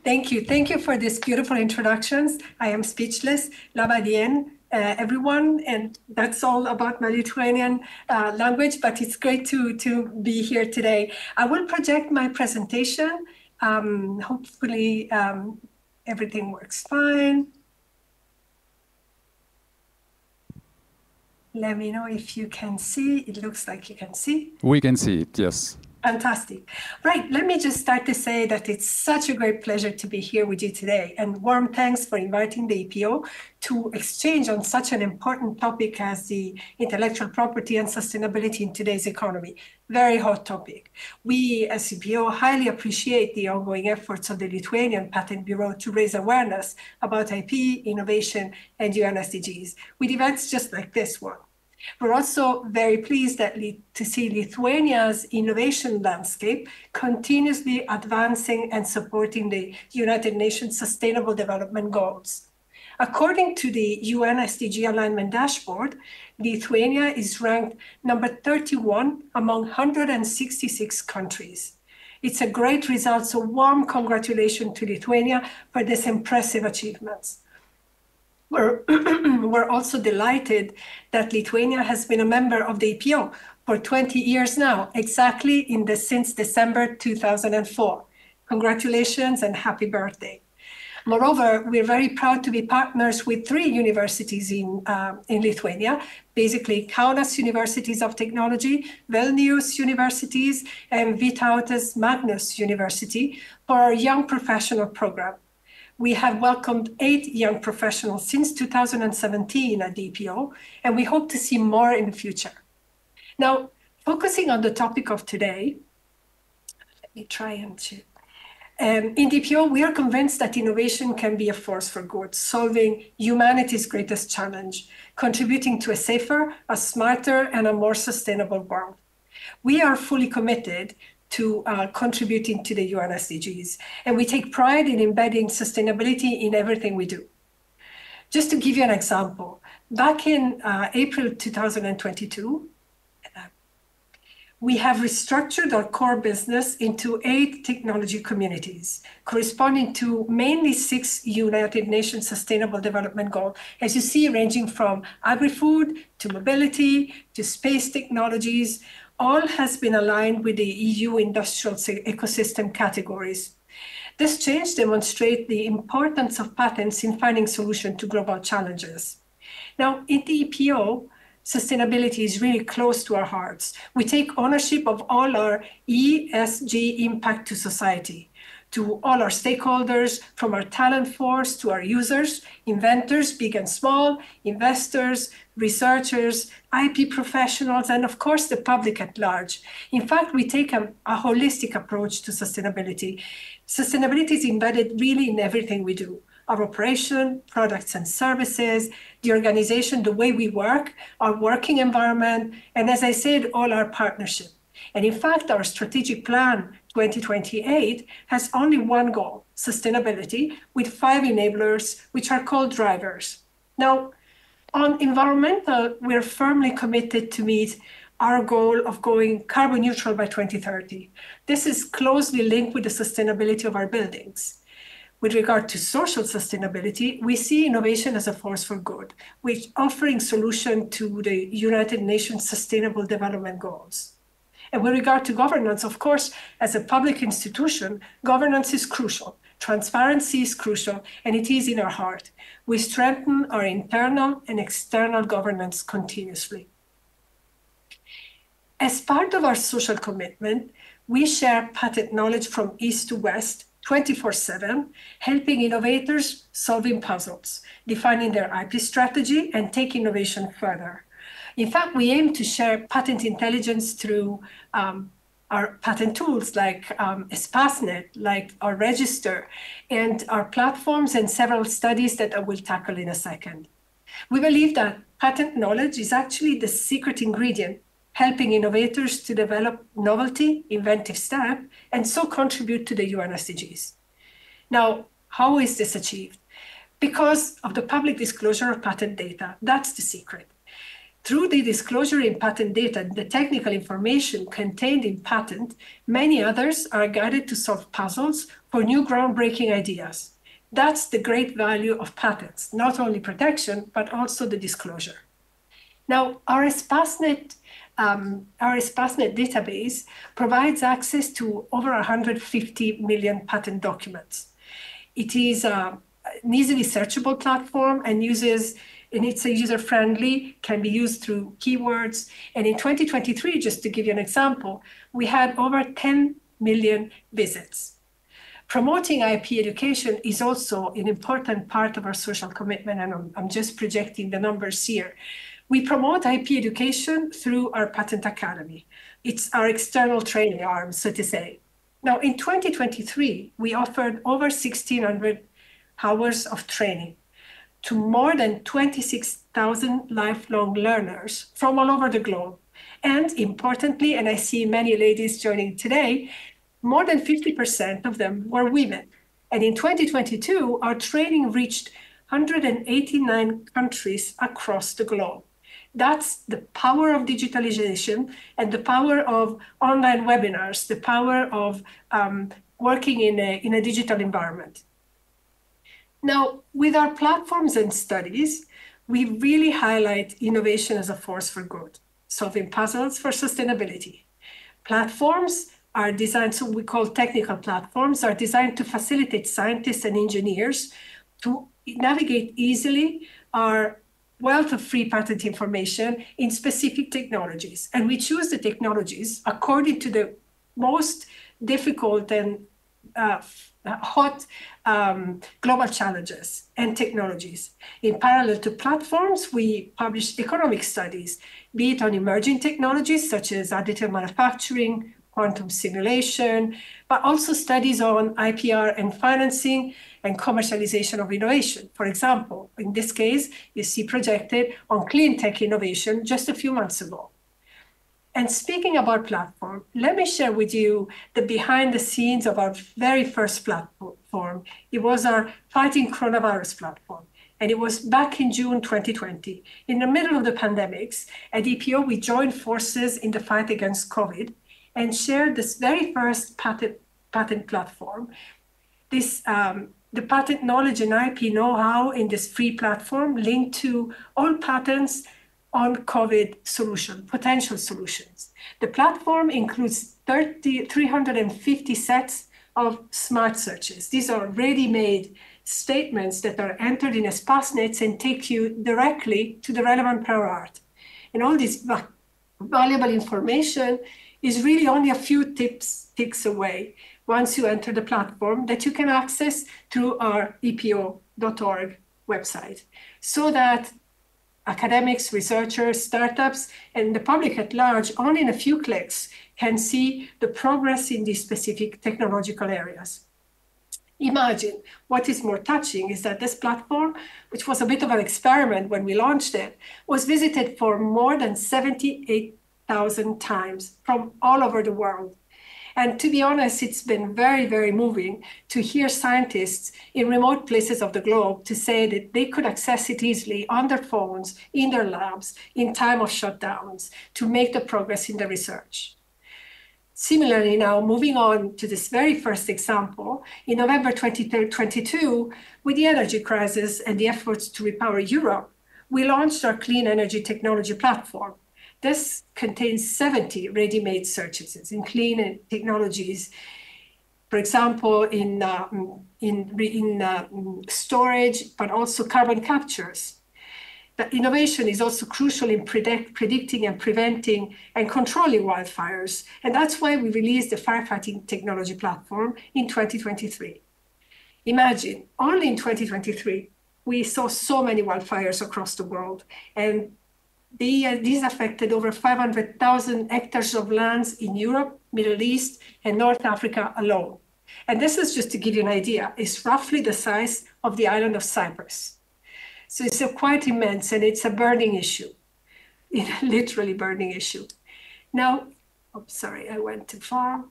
Thank you. Thank you for these beautiful introductions. I am speechless. Laba dien, everyone. And that's all about my Lithuanian language, but it's great to be here today. I will project my presentation. Hopefully, everything works fine. Let me know if you can see. It looks like you can see. We can see it, yes. Fantastic. Right, let me just start to say that it's such a great pleasure to be here with you today, and warm thanks for inviting the EPO to exchange on such an important topic as the intellectual property and sustainability in today's economy. Very hot topic. We as EPO highly appreciate the ongoing efforts of the Lithuanian Patent Bureau to raise awareness about IP, innovation, and UN SDGs with events just like this one. We're also very pleased to see Lithuania's innovation landscape continuously advancing and supporting the United Nations Sustainable Development Goals. According to the UN SDG Alignment Dashboard, Lithuania is ranked number 31 among 166 countries. It's a great result, so warm congratulations to Lithuania for this impressive achievements. We're also delighted that Lithuania has been a member of the EPO for 20 years now, exactly since December 2004. Congratulations and happy birthday. Moreover, we're very proud to be partners with 3 universities in Lithuania, basically Kaunas Universities of Technology, Vilnius Universities, and Vytautas Magnus University for our young professional program. We have welcomed 8 young professionals since 2017 at DPO, and we hope to see more in the future. Now, focusing on the topic of today, let me try and check. In DPO, we are convinced that innovation can be a force for good, solving humanity's greatest challenge, contributing to a safer, a smarter, and a more sustainable world. We are fully committed to contributing to the UN SDGs. And we take pride in embedding sustainability in everything we do. Just to give you an example, back in April 2022, we have restructured our core business into 8 technology communities, corresponding to mainly 6 United Nations Sustainable Development Goals, as you see, ranging from agri-food to mobility to space technologies. All has been aligned with the EU industrial ecosystem categories. This change demonstrates the importance of patents in finding solutions to global challenges. Now, in the EPO, sustainability is really close to our hearts. We take ownership of all our ESG impact to society, to all our stakeholders, from our talent force to our users, inventors, big and small, investors, researchers, IP professionals, and of course, the public at large. In fact, we take a holistic approach to sustainability. Sustainability is embedded really in everything we do. Our operation, products and services, the organization, the way we work, our working environment, and as I said, all our partnership. And in fact, our strategic plan 2028 has only one goal, sustainability, with 5 enablers, which are called drivers. Now, on environmental, we're firmly committed to meet our goal of going carbon neutral by 2030. This is closely linked with the sustainability of our buildings. With regard to social sustainability, we see innovation as a force for good, which offering solution to the United Nations Sustainable Development Goals. And with regard to governance, of course, as a public institution, governance is crucial. Transparency is crucial, and it is in our heart. We strengthen our internal and external governance continuously. As part of our social commitment, we share patent knowledge from east to west, 24/7, helping innovators solving puzzles, defining their IP strategy, and take innovation further. In fact, we aim to share patent intelligence through our patent tools like Espasnet, like our register, and our platforms and several studies that I will tackle in a second. We believe that patent knowledge is actually the secret ingredient, helping innovators to develop novelty, inventive step, and so contribute to the UN SDGs. Now, how is this achieved? Because of the public disclosure of patent data. That's the secret. Through the disclosure in patent data, the technical information contained in patent, many others are guided to solve puzzles for new groundbreaking ideas. That's the great value of patents, not only protection, but also the disclosure. Now, our SPASnet database provides access to over 150 million patent documents. It is an easily searchable platform and it's a user-friendly, can be used through keywords. And in 2023, just to give you an example, we had over 10 million visits. Promoting IP education is also an important part of our social commitment, and I'm just projecting the numbers here. We promote IP education through our Patent Academy. It's our external training arm, so to say. Now, in 2023, we offered over 1,600 hours of training to more than 26,000 lifelong learners from all over the globe. And importantly, and I see many ladies joining today, more than 50% of them were women. And in 2022, our training reached 189 countries across the globe. That's the power of digitalization and the power of online webinars, the power of working in a digital environment. Now, with our platforms and studies, we really highlight innovation as a force for good, solving puzzles for sustainability. Platforms are designed, so we call technical platforms, are designed to facilitate scientists and engineers to navigate easily our wealth of free patent information in specific technologies. And we choose the technologies according to the most difficult and hot global challenges and technologies. In parallel to platforms, we publish economic studies, be it on emerging technologies such as additive manufacturing, quantum simulation, but also studies on IPR and financing and commercialization of innovation. For example, in this case, you see projected on clean tech innovation just a few months ago. And speaking about platform, let me share with you the behind the scenes of our very first platform. It was our Fighting Coronavirus platform. And it was back in June 2020. In the middle of the pandemics, at EPO, we joined forces in the fight against COVID and shared this very first patent platform. The patent knowledge and IP know-how in this free platform linked to all patents on COVID potential solutions. The platform includes 350 sets of smart searches. These are ready-made statements that are entered in SPASnets and take you directly to the relevant prior art. And all this valuable information is really only a few ticks away once you enter the platform that you can access through our epo.org website, so that academics, researchers, startups, and the public at large, only in a few clicks, can see the progress in these specific technological areas. Imagine what is more touching is that this platform, which was a bit of an experiment when we launched it, was visited for more than 78,000 times from all over the world. And to be honest, it's been very, very moving to hear scientists in remote places of the globe to say that they could access it easily on their phones, in their labs, in time of shutdowns, to make the progress in the research. Similarly, now moving on to this very first example, in November 2022, with the energy crisis and the efforts to repower Europe, we launched our clean energy technology platform. This contains 70 ready-made searches in clean technologies, for example, in storage, but also carbon captures. The innovation is also crucial in predicting and preventing and controlling wildfires. And that's why we released the firefighting technology platform in 2023. Imagine, only in 2023, we saw so many wildfires across the world. And these affected over 500,000 hectares of lands in Europe, Middle East, and North Africa alone. And this is just to give you an idea, it's roughly the size of the island of Cyprus. So it's quite immense, and it's a burning issue, literally burning issue. Now, sorry, I went too far,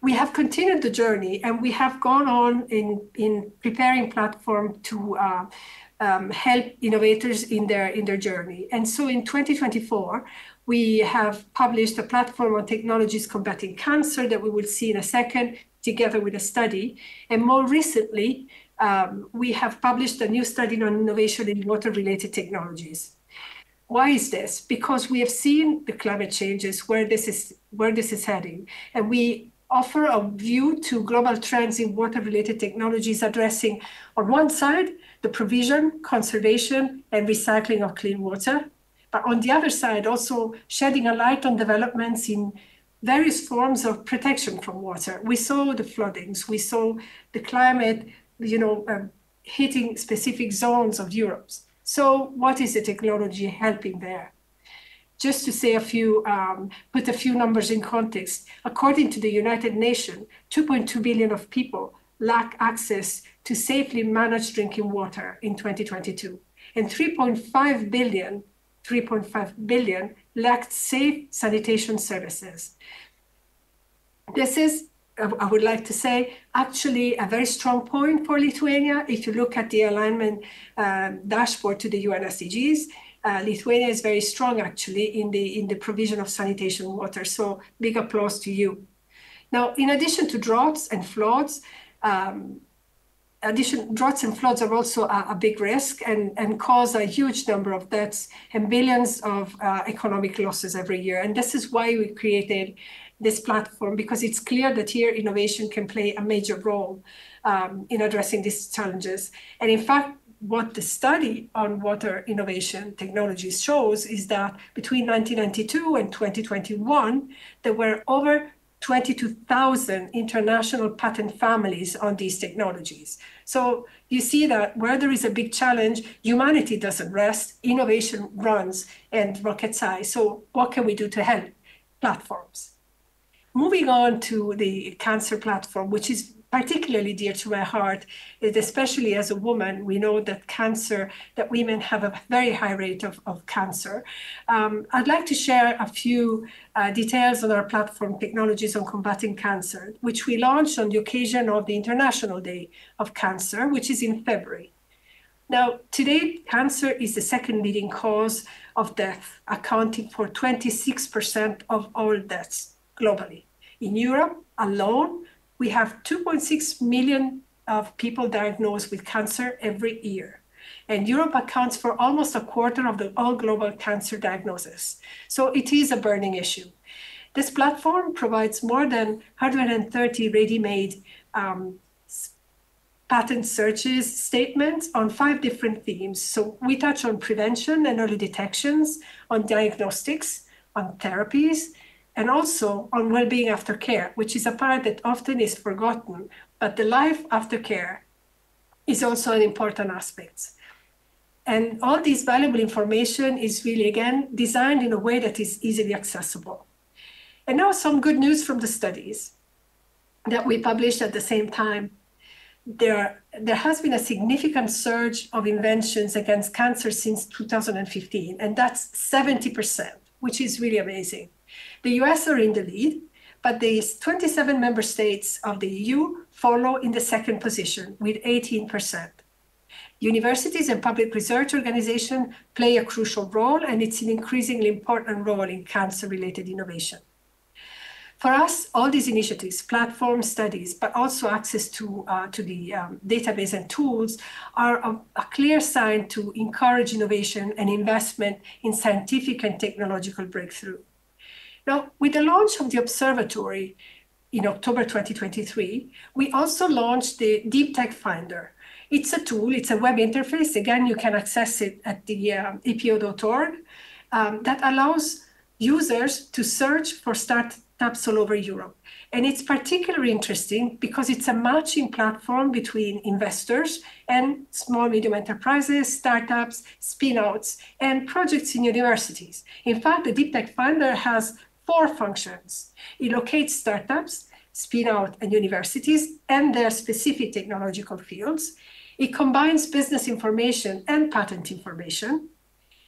We have continued the journey, and we have gone on in preparing platform to help innovators in their journey. And so in 2024, we have published a platform on technologies combating cancer that we will see in a second, together with a study. And more recently, we have published a new study on innovation in water-related technologies. Why is this? Because we have seen the climate changes, where this is heading, and we offer a view to global trends in water-related technologies addressing, on one side, the provision, conservation, and recycling of clean water, but on the other side, also shedding a light on developments in various forms of protection from water. We saw the floodings, we saw the climate, hitting specific zones of Europe. So what is the technology helping there? Just to say put a few numbers in context, according to the United Nations, 2.2 billion of people lack access to safely managed drinking water in 2022, and 3.5 billion lacked safe sanitation services. This is, I would like to say, actually a very strong point for Lithuania. If you look at the alignment dashboard to the UN SDGs, Lithuania is very strong actually in the provision of sanitation water. So big applause to you. Now, in addition to droughts and floods, droughts and floods are also a big risk and cause a huge number of deaths and billions of economic losses every year. And this is why we created this platform, because it's clear that here innovation can play a major role in addressing these challenges. And in fact, what the study on water innovation technologies shows is that between 1992 and 2021, there were over 22,000 international patent families on these technologies. So you see that where there is a big challenge, humanity doesn't rest, innovation runs and rockets high. So what can we do to help? Platforms. Moving on to the cancer platform, which is particularly dear to my heart, especially as a woman. We know that women have a very high rate of cancer. I'd like to share a few details on our platform technologies on combating cancer, which we launched on the occasion of the International Day of Cancer, which is in February. Now, today, cancer is the second leading cause of death, accounting for 26% of all deaths globally. In Europe alone, we have 2.6 million of people diagnosed with cancer every year. And Europe accounts for almost a quarter of all global cancer diagnoses. So it is a burning issue. This platform provides more than 130 ready-made patent searches statements on 5 different themes. So we touch on prevention and early detections, on diagnostics, on therapies, and also on well-being after care, which is a part that often is forgotten, but the life after care is also an important aspect. And all this valuable information is really, again, designed in a way that is easily accessible. And now some good news from the studies that we published at the same time. There has been a significant surge of inventions against cancer since 2015, and that's 70%, which is really amazing. The US are in the lead, but the 27 member states of the EU follow in the second position with 18%. Universities and public research organizations play a crucial role, and it's an increasingly important role in cancer-related innovation. For us, all these initiatives, platforms, studies, but also access to the database and tools are a clear sign to encourage innovation and investment in scientific and technological breakthrough. Now, with the launch of the observatory in October 2023, we also launched the Deep Tech Finder. It's a tool, it's a web interface. Again, you can access it at the epo.org that allows users to search for startups all over Europe. And it's particularly interesting because it's a matching platform between investors and small, medium enterprises, startups, spin-outs, and projects in universities. In fact, the Deep Tech Finder has 4 functions. It locates startups, spin-out, and universities and their specific technological fields. It combines business information and patent information.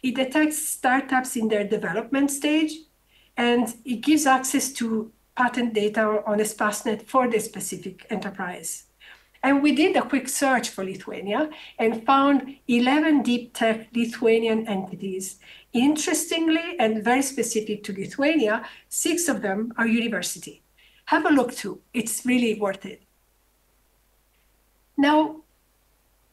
It detects startups in their development stage, and it gives access to patent data on Espacenet for the specific enterprise. And we did a quick search for Lithuania and found 11 deep tech Lithuanian entities. Interestingly, and very specific to Lithuania, 6 of them are university. have a look too. It's really worth it. Now,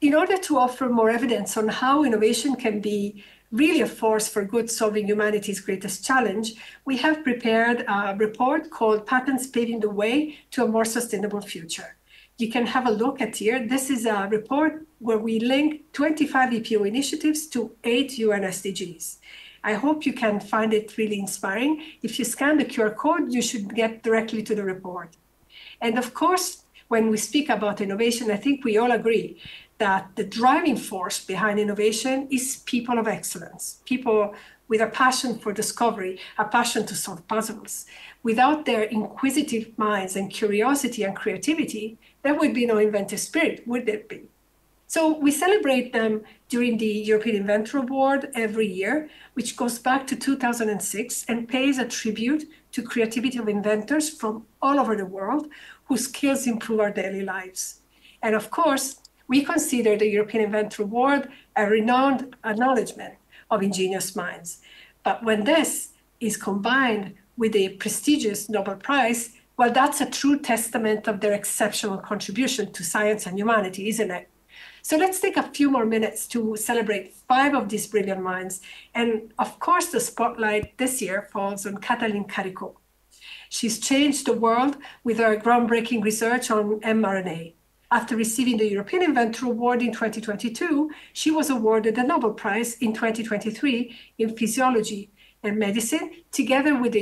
in order to offer more evidence on how innovation can be really a force for good solving humanity's greatest challenge, we have prepared a report called Patents Paving the Way to a More Sustainable Future. You can have a look at here. This is a report where we link 25 EPO initiatives to 8 UN SDGs. I hope you can find it really inspiring. If you scan the QR code, you should get directly to the report. And of course, when we speak about innovation, I think we all agree that the driving force behind innovation is people of excellence, people with a passion for discovery, a passion to solve puzzles. Without their inquisitive minds and curiosity and creativity, there would be no inventive spirit, would there be? So we celebrate them during the European Inventor Award every year, which goes back to 2006 and pays a tribute to creativity of inventors from all over the world whose skills improve our daily lives. And of course, we consider the European Inventor Award a renowned acknowledgement of ingenious minds. But when this is combined with a prestigious Nobel Prize, well, that's a true testament of their exceptional contribution to science and humanity, isn't it? So let's take a few more minutes to celebrate 5 of these brilliant minds. And of course, the spotlight this year falls on Katalin Karikó. She's changed the world with her groundbreaking research on mRNA. After receiving the European Inventor Award in 2022, she was awarded the Nobel Prize in 2023 in Physiology and Medicine, together with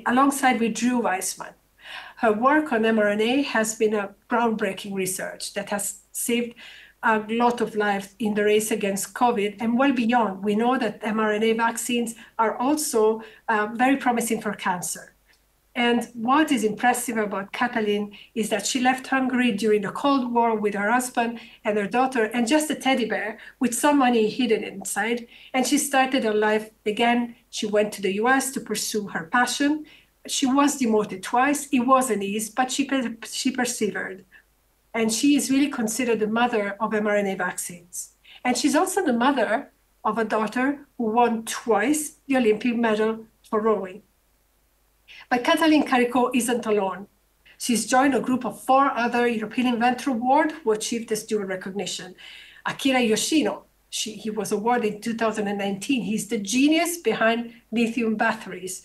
alongside with Drew Weissman. Her work on mRNA has been a groundbreaking research that has saved a lot of lives in the race against COVID and well beyond. We know that mRNA vaccines are also very promising for cancer. And what is impressive about Katalin is that she left Hungary during the Cold War with her husband and her daughter and just a teddy bear with some money hidden inside. And she started her life again. She went to the US to pursue her passion. She was demoted twice. It wasn't easy, but she persevered. And she is really considered the mother of mRNA vaccines. And she's also the mother of a daughter who won twice the Olympic medal for rowing. But Katalin Karikó isn't alone. She's joined a group of 4 other European Inventor Award who achieved this dual recognition. Akira Yoshino, he was awarded in 2019. He's the genius behind lithium batteries.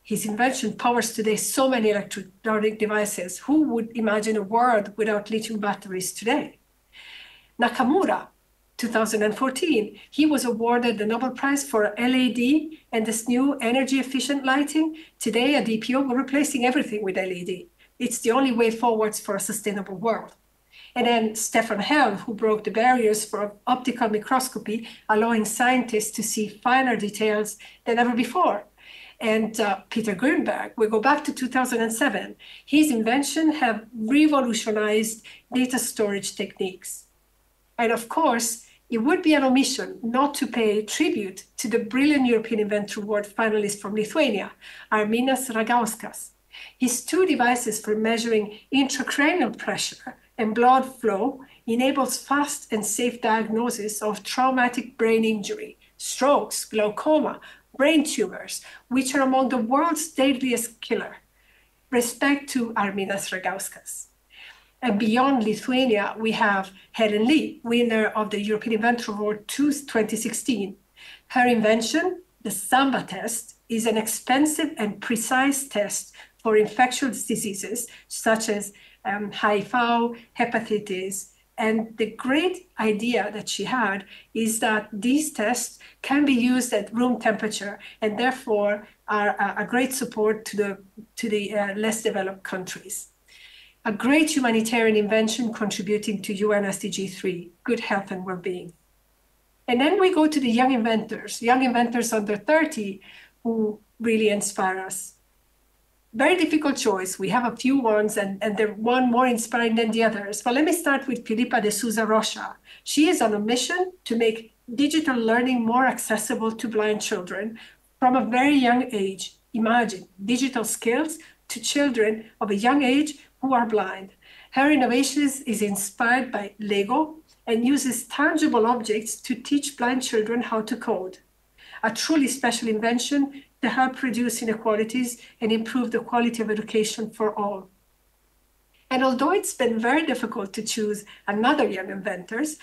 His invention powers today so many electronic devices. Who would imagine a world without lithium batteries today? Nakamura, 2014, he was awarded the Nobel Prize for LED and this new energy-efficient lighting. Today at EPO, we're replacing everything with LED. It's the only way forwards for a sustainable world. And then Stefan Helm, who broke the barriers for optical microscopy, allowing scientists to see finer details than ever before. And Peter Grünberg, we go back to 2007. His invention have revolutionized data storage techniques. And of course, it would be an omission not to pay tribute to the brilliant European Inventor Award finalist from Lithuania, Arminas Ragauskas. His 2 devices for measuring intracranial pressure and blood flow enables fast and safe diagnosis of traumatic brain injury, strokes, glaucoma, brain tumors, which are among the world's deadliest killer. Respect to Arminas Ragauskas. And beyond Lithuania, we have Helen Lee, winner of the European Inventor Award 2016. Her invention, the Samba test, is an expensive and precise test for infectious diseases such as HIV, hepatitis. And the great idea that she had is that these tests can be used at room temperature and therefore are a great support to the less developed countries. A great humanitarian invention contributing to UN SDG 3, good health and well-being. And then we go to the young inventors under 30 who really inspire us. Very difficult choice. We have a few ones and they're one more inspiring than the others. But let me start with Filipa de Souza Rocha. She is on a mission to make digital learning more accessible to blind children from a very young age. Imagine digital skills to children of a young age who are blind. Her innovations is inspired by Lego and uses tangible objects to teach blind children how to code. a truly special invention to help reduce inequalities and improve the quality of education for all. And although it's been very difficult to choose another young inventors,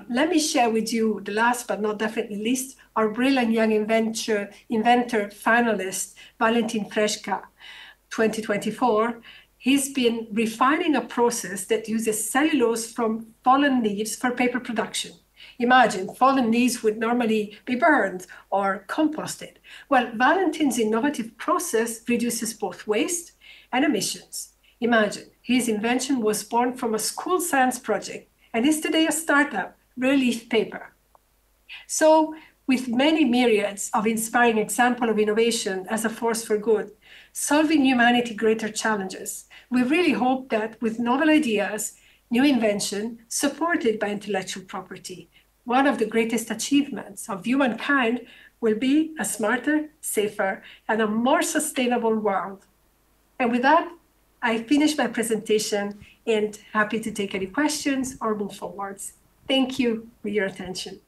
let me share with you the last but not definitely least, our brilliant young inventor finalist, Valentin Freška, 2024. He's been refining a process that uses cellulose from fallen leaves for paper production. Imagine, fallen leaves would normally be burned or composted. Well, Valentin's innovative process reduces both waste and emissions. Imagine, his invention was born from a school science project and is today a startup, Real Leaf Paper. So, with many myriads of inspiring examples of innovation as a force for good, solving humanity greater challenges, we really hope that with novel ideas, new invention, supported by intellectual property, one of the greatest achievements of humankind will be a smarter, safer, and a more sustainable world. And with that, I finish my presentation and happy to take any questions or move forwards. Thank you for your attention.